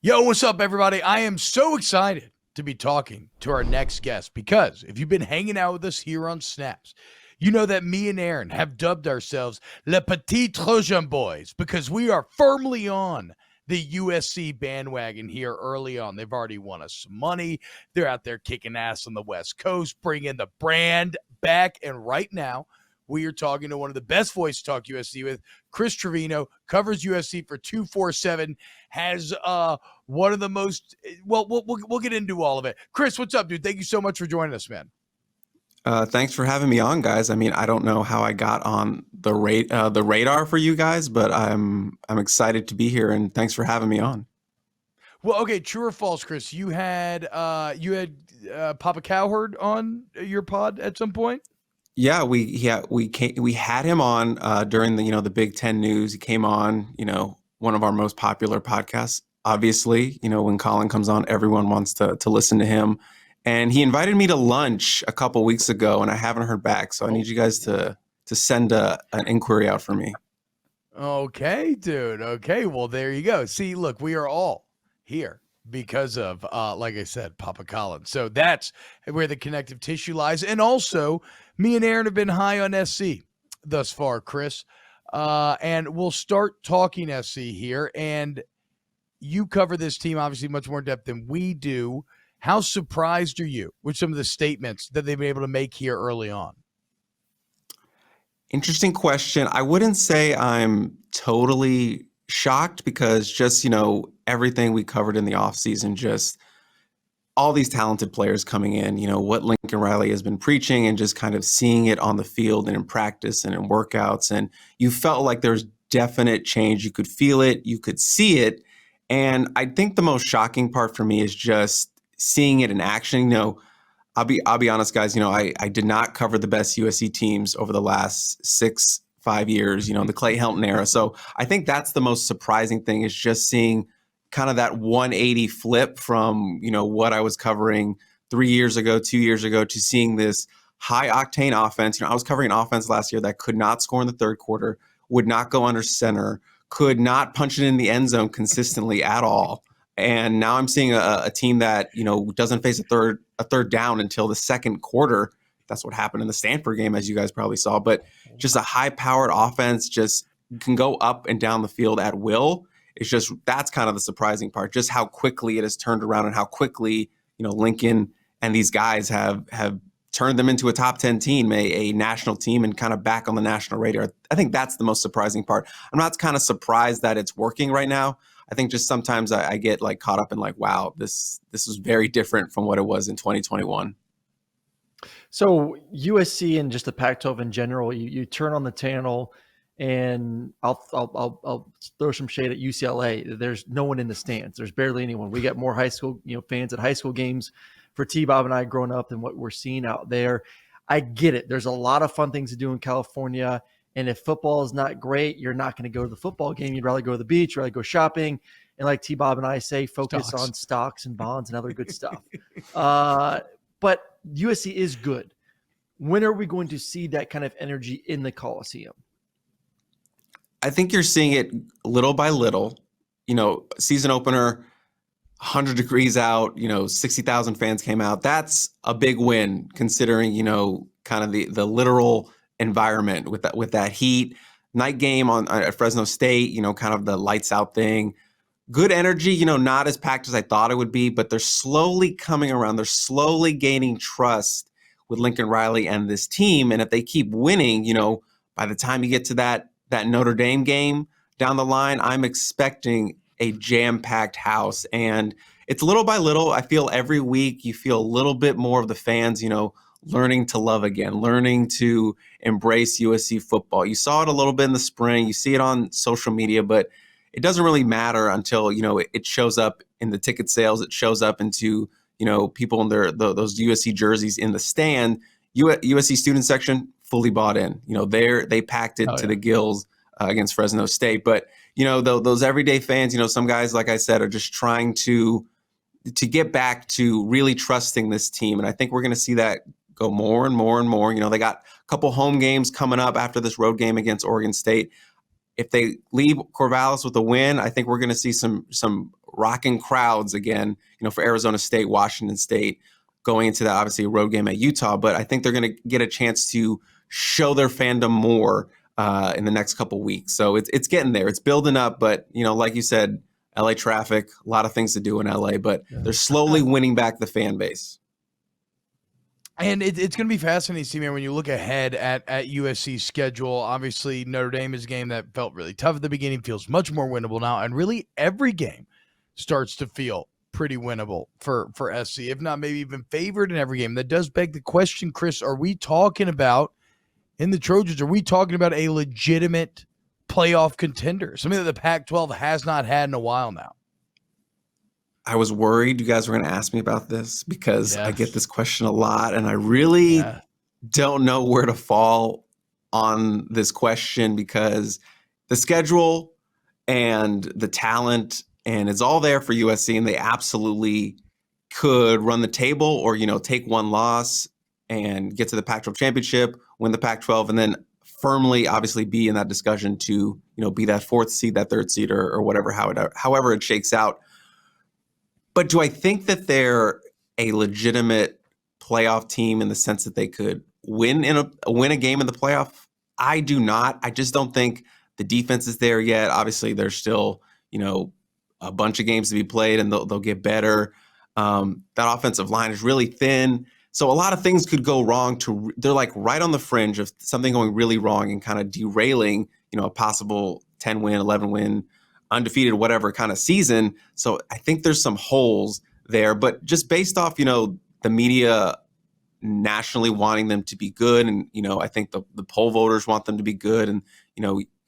Yo, what's up, everybody? I am so excited to be talking to our next guest because if you've been hanging out with us here on Snaps, you know that me and Aaron have dubbed ourselves Le Petit Trojan Boys because we are firmly on the USC bandwagon here early on. They've already won us some money. They're out there kicking ass on the West Coast, bringing the brand back. And right now, we are talking to one of the best voices to talk USC with, Chris Trevino, covers USC for 247, has one of the most, we'll get into all of it. Chris, what's up, dude? Thank you so much for joining us, man. Thanks for having me on, guys. I mean, I don't know how I got on the radar for you guys, but I'm excited to be here, and thanks for having me on. Well, okay, true or false, Chris? You had Papa Cowherd on your pod at some point. Yeah, we had him on during the Big Ten news. He came on, one of our most popular podcasts. Obviously, when Colin comes on, everyone wants to listen to him. And he invited me to lunch a couple weeks ago, and I haven't heard back. So I need you guys to send an inquiry out for me. Okay, dude. Okay, well, there you go. See, look, we are all here because of, like I said, Papa Colin. So that's where the connective tissue lies. And also, me and Aaron have been high on SC thus far, Chris. And we'll start talking SC here. And you cover this team, obviously, much more in depth than we do. How surprised are you with some of the statements that they've been able to make here early on? Interesting question. I wouldn't say I'm totally shocked because just, everything we covered in the offseason, just all these talented players coming in, what Lincoln Riley has been preaching and just kind of seeing it on the field and in practice and in workouts. And you felt like there's definite change. You could feel it. You could see it. And I think the most shocking part for me is just seeing it in action. I'll be honest, guys, I did not cover the best USC teams over the last 5 years, the Clay Helton era. So I think that's the most surprising thing is just seeing kind of that 180 flip from, what I was covering 3 years ago, 2 years ago to seeing this high octane offense. I was covering an offense last year that could not score in the third quarter, would not go under center, could not punch it in the end zone consistently at all. And now I'm seeing a team that, doesn't face a third down until the second quarter. That's what happened in the Stanford game, as you guys probably saw. But just a high-powered offense, just can go up and down the field at will. It's just that's kind of the surprising part, just how quickly it has turned around and how quickly, Lincoln and these guys have turned them into a top 10 team, a national team, and kind of back on the national radar. I think that's the most surprising part. I'm not kind of surprised that it's working right now. I think just sometimes I get caught up in wow, this is very different from what it was in 2021. So USC and just the Pac-12 in general, you turn on the channel, and I'll throw some shade at UCLA. There's no one in the stands. There's barely anyone. We got more high school fans at high school games for T-Bob and I growing up than what we're seeing out there. I get it. There's a lot of fun things to do in California. And if football is not great, you're not going to go to the football game. You'd rather go to the beach, rather go shopping. And like T-Bob and I say, focus on stocks and bonds and other good stuff. But USC is good. When are we going to see that kind of energy in the Coliseum? I think you're seeing it little by little. Season opener, 100 degrees out, 60,000 fans came out. That's a big win considering, kind of the literal environment with that heat. Night game at Fresno State, kind of the lights out thing. Good energy, not as packed as I thought it would be, but they're slowly coming around. They're slowly gaining trust with Lincoln Riley and this team. And if they keep winning, by the time you get to that Notre Dame game down the line, I'm expecting a jam-packed house. And it's little by little. I feel every week you feel a little bit more of the fans, learning to love again, learning to embrace USC football. You saw it a little bit in the spring. You see it on social media, but it doesn't really matter until, it shows up in the ticket sales. It shows up into, people in those USC jerseys in the stand. USC student section fully bought in. They packed it to the gills against Fresno State. But, those everyday fans, some guys, like I said, are just trying to get back to really trusting this team. And I think we're going to see that go more and more and more. They got a couple home games coming up after this road game against Oregon State. If they leave Corvallis with a win, I think we're going to see some rocking crowds again, for Arizona State, Washington State, going into that, obviously, a road game at Utah. But I think they're going to get a chance to show their fandom more in the next couple weeks. So it's getting there. It's building up. But, like you said, LA traffic, a lot of things to do in LA, but they're slowly winning back the fan base. And it's going to be fascinating to see, man, when you look ahead at USC's schedule. Obviously, Notre Dame is a game that felt really tough at the beginning, feels much more winnable now, and really every game starts to feel pretty winnable for SC, if not maybe even favored in every game. That does beg the question, Chris, are we talking about, in the Trojans, are we talking about a legitimate playoff contender, something that the Pac-12 has not had in a while now? I was worried you guys were going to ask me about this because Yes. I get this question a lot, and I really don't know where to fall on this question because the schedule and the talent, and it's all there for USC, and they absolutely could run the table or, take one loss and get to the Pac-12 championship, win the Pac-12, and then firmly, obviously, be in that discussion to, be that fourth seed, that third seed, or whatever, however it shakes out. But do I think that they're a legitimate playoff team in the sense that they could win a game in the playoff? I do not. I just don't think the defense is there yet. Obviously, there's still, a bunch of games to be played, and they'll get better. That offensive line is really thin. So a lot of things could go wrong. They're like right on the fringe of something going really wrong and kind of derailing, a possible 10-win, 11-win, undefeated, whatever kind of season. So I think there's some holes there, but just based off, the media nationally wanting them to be good. And, I think the poll voters want them to be good. And,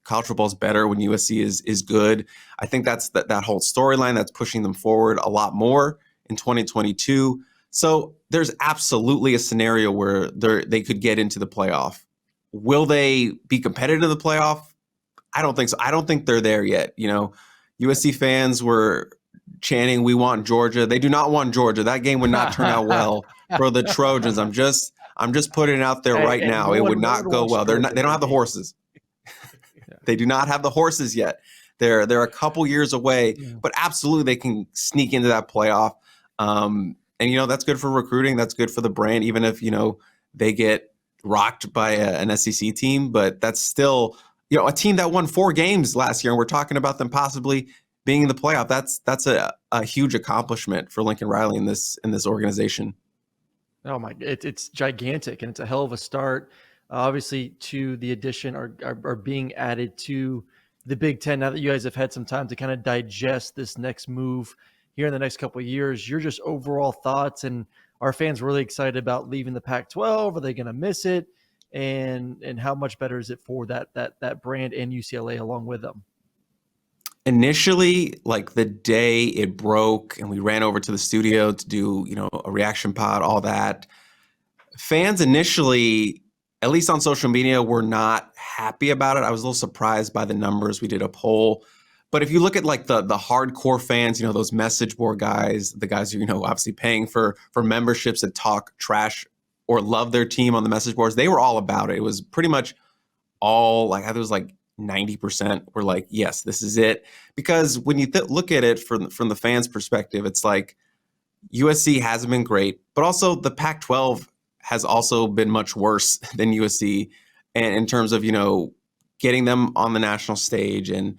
college football is better when USC is good. I think that's that whole storyline that's pushing them forward a lot more in 2022. So there's absolutely a scenario where they could get into the playoff. Will they be competitive in the playoff? I don't think so. I don't think they're there yet. USC fans were chanting, "We want Georgia." They do not want Georgia. That game would not turn out well for the Trojans. I'm just putting it out there right now. It would not go well. They don't have the horses. They do not have the horses yet. They're a couple years away, but absolutely they can sneak into that playoff. And that's good for recruiting. That's good for the brand, even if they get rocked by an SEC team. But that's still a team that won 4 games last year, and we're talking about them possibly being in the playoff. That's a huge accomplishment for Lincoln Riley in this organization. Oh my! It's gigantic, and it's a hell of a start. Obviously, to the addition are being added to the Big Ten. Now that you guys have had some time to kind of digest this next move here in the next couple of years, your just overall thoughts, and are fans really excited about leaving the Pac-12? Are they going to miss it? And how much better is it for that brand and UCLA along with them? Initially, like the day it broke and we ran over to the studio to do, a reaction pod, all that, fans initially, at least on social media, were not happy about it. I was a little surprised by the numbers. We did a poll. But if you look at like the hardcore fans, those message board guys, the guys who, obviously paying for memberships that talk trash or love their team on the message boards, they were all about it. It was pretty much all like, I think it was like 90% were like, yes, this is it. Because when you look at it from the fans' perspective, it's like USC hasn't been great, but also the Pac-12 has also been much worse than USC, and in terms of, getting them on the national stage and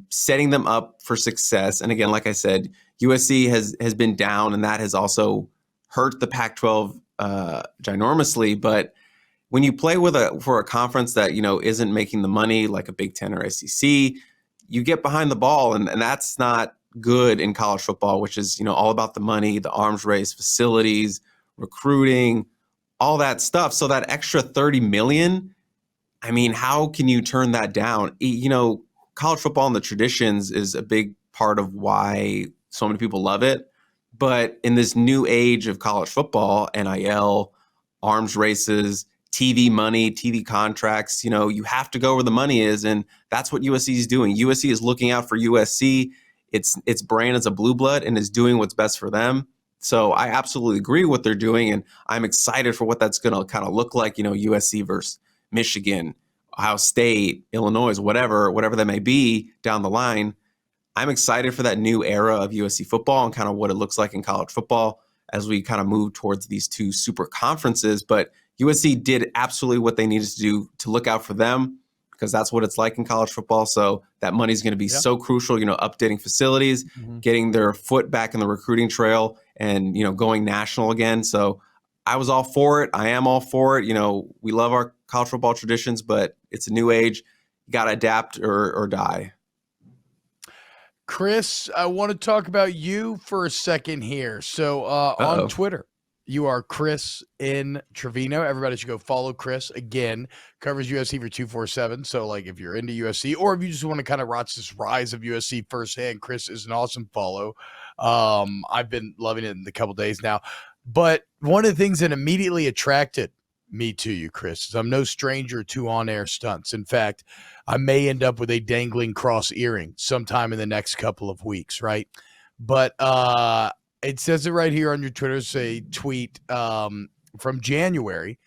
setting them up for success. And again, like I said, USC has been down, and that has also hurt the Pac-12 ginormously. But when you play for a conference that isn't making the money like a Big Ten or SEC, you get behind the ball, and that's not good in college football, which is all about the money, the arms race, facilities, recruiting, all that stuff. So that extra $30 million, I mean, how can you turn that down? College football and the traditions is a big part of why so many people love it. But in this new age of college football, NIL, arms races, TV money, TV contracts, you have to go where the money is. And that's what USC is doing. USC is looking out for USC. Its brand is a blue blood and is doing what's best for them. So I absolutely agree with what they're doing. And I'm excited for what that's going to kind of look like, USC versus Michigan, Ohio State, Illinois, whatever that may be down the line. I'm excited for that new era of USC football and kind of what it looks like in college football as we kind of move towards these two super conferences. But USC did absolutely what they needed to do to look out for them, because that's what it's like in college football. So that money is going to be so crucial, updating facilities, getting their foot back in the recruiting trail, and, going national again. So I was all for it. I am all for it. We love our college football traditions, but it's a new age. You got to adapt or die. Chris, I want to talk about you for a second here. So on Twitter, you are Chris in Trevino. Everybody should go follow Chris. Again, covers USC for 247. So, like, if you're into USC or if you just want to kind of watch this rise of USC firsthand, Chris is an awesome follow. I've been loving it in a couple days now. But one of the things that immediately attracted me to you, Chris, is I'm no stranger to on-air stunts. In fact, I may end up with a dangling cross earring sometime in the next couple of weeks, right? But it says it right here on your Twitter, say tweet from January.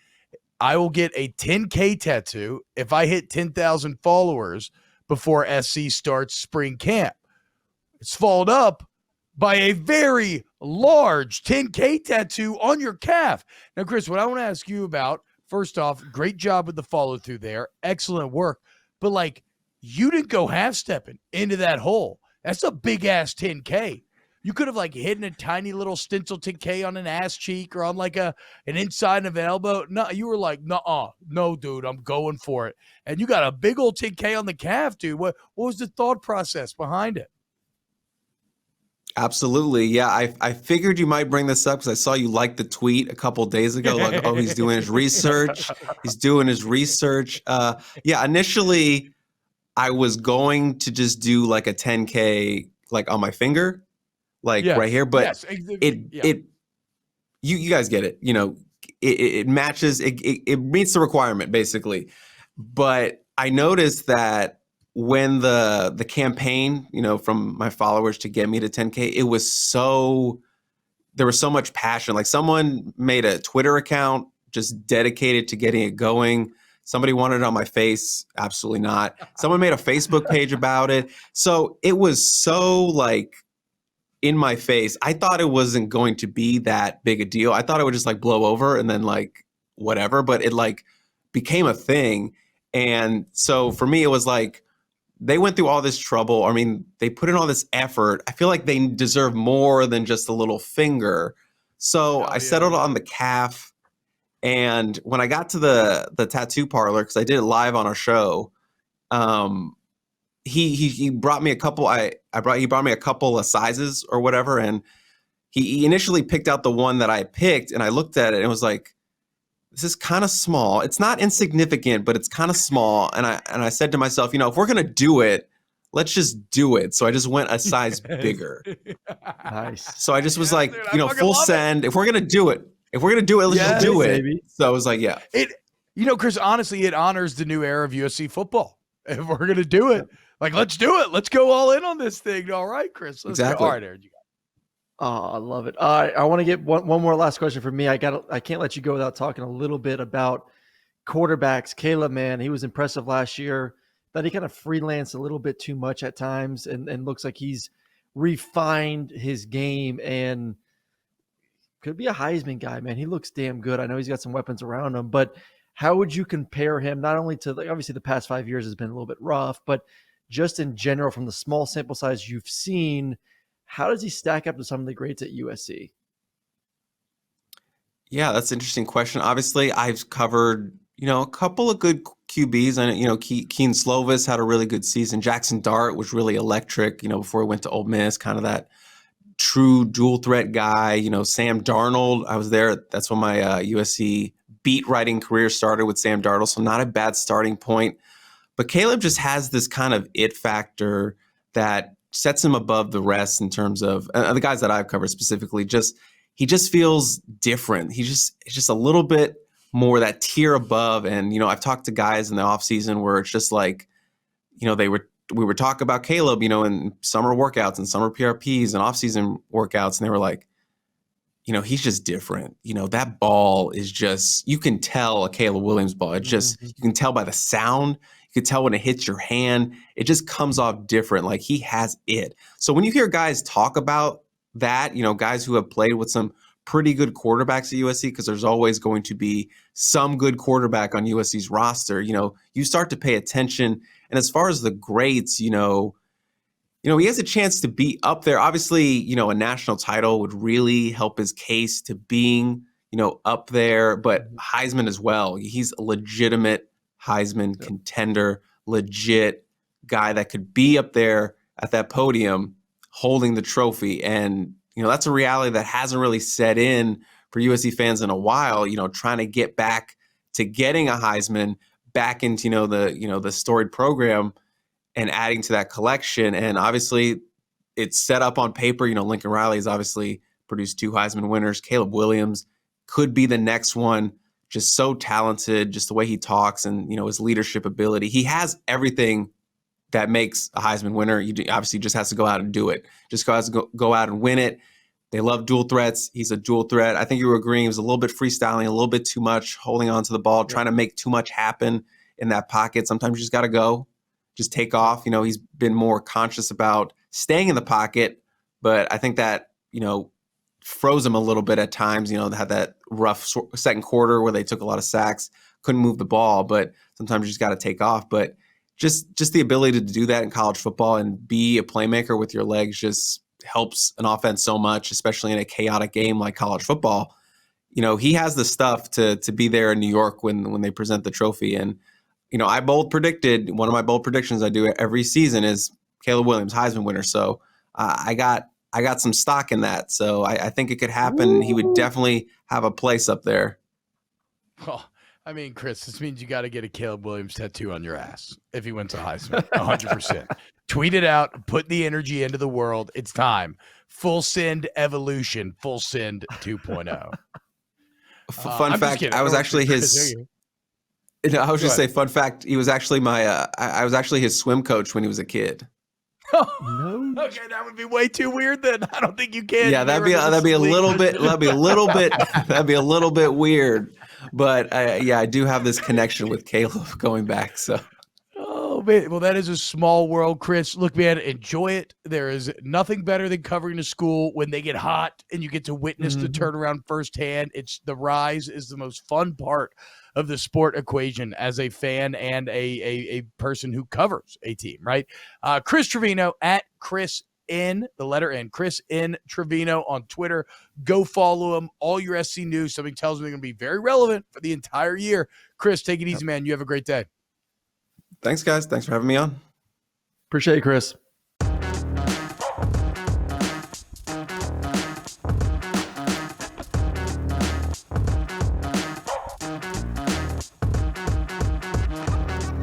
I will get a 10K tattoo if I hit 10,000 followers before SC starts spring camp. It's followed up by a very large 10K tattoo on your calf. Now, Chris, what I want to ask you about, first off, great job with the follow through there. Excellent work. But, like, you didn't go half-stepping into that hole. That's a big-ass 10K. You could have, like, hidden a tiny little stencil 10K on an ass cheek or on, like, an inside of an elbow. No, you were like, nuh-uh. No, dude, I'm going for it. And you got a big old 10K on the calf, dude. What was the thought process behind it? Absolutely. Yeah, I figured you might bring this up because I saw you like the tweet a couple days ago. Like, oh, he's doing his research. Initially, I was going to just do like a 10K like on my finger, like right here. But you guys get it. It matches. It meets the requirement basically. But I noticed that when the campaign, from my followers to get me to 10K, there was so much passion. Like, someone made a Twitter account just dedicated to getting it going. Somebody wanted it on my face. Absolutely not. Someone made a Facebook page about it. So it was so like in my face. I thought it wasn't going to be that big a deal. I thought it would just like blow over and then like whatever, but it like became a thing. And so for me, it was like, they went through all this trouble. I mean, they put in all this effort. I feel like they deserve more than just a little finger. So I settled on the calf. And when I got to the tattoo parlor, because I did it live on our show, he brought me a couple. He brought me a couple of sizes or whatever, and he initially picked out the one that I picked, and I looked at it and it was like, this is kind of small. It's not insignificant, but it's kind of small. And I said to myself, if we're gonna do it, let's just do it. So I just went a size bigger. Nice. So I just was like, full send. If we're gonna do it, let's just do it. Baby. So I was like, yeah. Chris, honestly, it honors the new era of USC football. If we're gonna do it, like, let's do it. Let's go all in on this thing. All right, Chris. Let's exactly. Go. All right, Aaron, you got it. Oh, I love it. I want to get one more last question for me. I can't let you go without talking a little bit about quarterbacks. Caleb, man, he was impressive last year. That he kind of freelanced a little bit too much at times, and looks like he's refined his game and could be a Heisman guy, man. He looks damn good. I know he's got some weapons around him, but how would you compare him not only to, like, obviously the past 5 years has been a little bit rough, but just in general from the small sample size you've seen, how does he stack up to some of the greats at USC? Yeah, that's an interesting question. Obviously, I've covered, a couple of good QBs. And, Keaton Slovis had a really good season. Jackson Dart was really electric, before he went to Ole Miss, kind of that true dual threat guy. Sam Darnold, I was there. That's when my USC beat writing career started with Sam Darnold. So not a bad starting point. But Caleb just has this kind of it factor that sets him above the rest in terms of the guys that I've covered specifically. He just feels different. It's just a little bit more that tier above. And, I've talked to guys in the offseason where it's just like, we were talking about Caleb, in summer workouts and summer PRPs and offseason workouts. And they were like, he's just different. That ball is just, you can tell a Caleb Williams ball. It just, you can tell by the sound, you You could tell when it hits your hand. It just comes off different. Like, he has it. So when you hear guys talk about that, guys who have played with some pretty good quarterbacks at USC, because there's always going to be some good quarterback on USC's roster, you start to pay attention. And as far as the greats, he has a chance to be up there. Obviously, a national title would really help his case to being, up there, but Heisman as well. He's a legitimate Heisman contender, legit guy that could be up there at that podium holding the trophy. And, that's a reality that hasn't really set in for USC fans in a while, trying to get back to getting a Heisman back into, the storied program and adding to that collection. And obviously it's set up on paper. Lincoln Riley has obviously produced 2 Heisman winners. Caleb Williams could be the next one. Just so talented, just the way he talks and, his leadership ability. He has everything that makes a Heisman winner. You obviously just has to go out and do it. Just has to go out and win it. They love dual threats. He's a dual threat. I think you were agreeing. He was a little bit freestyling, a little bit too much, holding on to the ball, trying to make too much happen in that pocket. Sometimes you just got to go, just take off. He's been more conscious about staying in the pocket, but I think that, froze him a little bit at times. They had that rough second quarter where they took a lot of sacks, couldn't move the ball, but sometimes you just got to take off. But just the ability to do that in college football and be a playmaker with your legs just helps an offense so much, especially in a chaotic game like college football. He has the stuff to be there in New York when they present the trophy. And, one of my bold predictions I do every season is Caleb Williams, Heisman winner. So I got some stock in that. So I think it could happen. He would definitely have a place up there. Oh, I mean, Chris, this means you got to get a Caleb Williams tattoo on your ass if he wins a Heisman, 100%. Tweet it out, put the energy into the world. It's time. Full send evolution, full send 2.0. Fun fact, I was actually his... I was just say, fun fact, he was actually I was actually his swim coach when he was a kid. No. Okay, that would be way too weird then. I don't think you can. Yeah, that'd be a little bit weird. But I do have this connection with Caleb going back. So. Oh man, well that is a small world, Chris. Look, man, enjoy it. There is nothing better than covering a school when they get hot and you get to witness the turnaround firsthand. It's the rise is the most fun part of the sport equation as a fan and a person who covers a team, right? Chris Trevino at Chris N, the letter N, Chris N Trevino on Twitter. Go follow him. All your SC news. Something tells me they're going to be very relevant for the entire year. Chris, take it easy, man. You have a great day. Thanks, guys. Thanks for having me on. Appreciate it, Chris.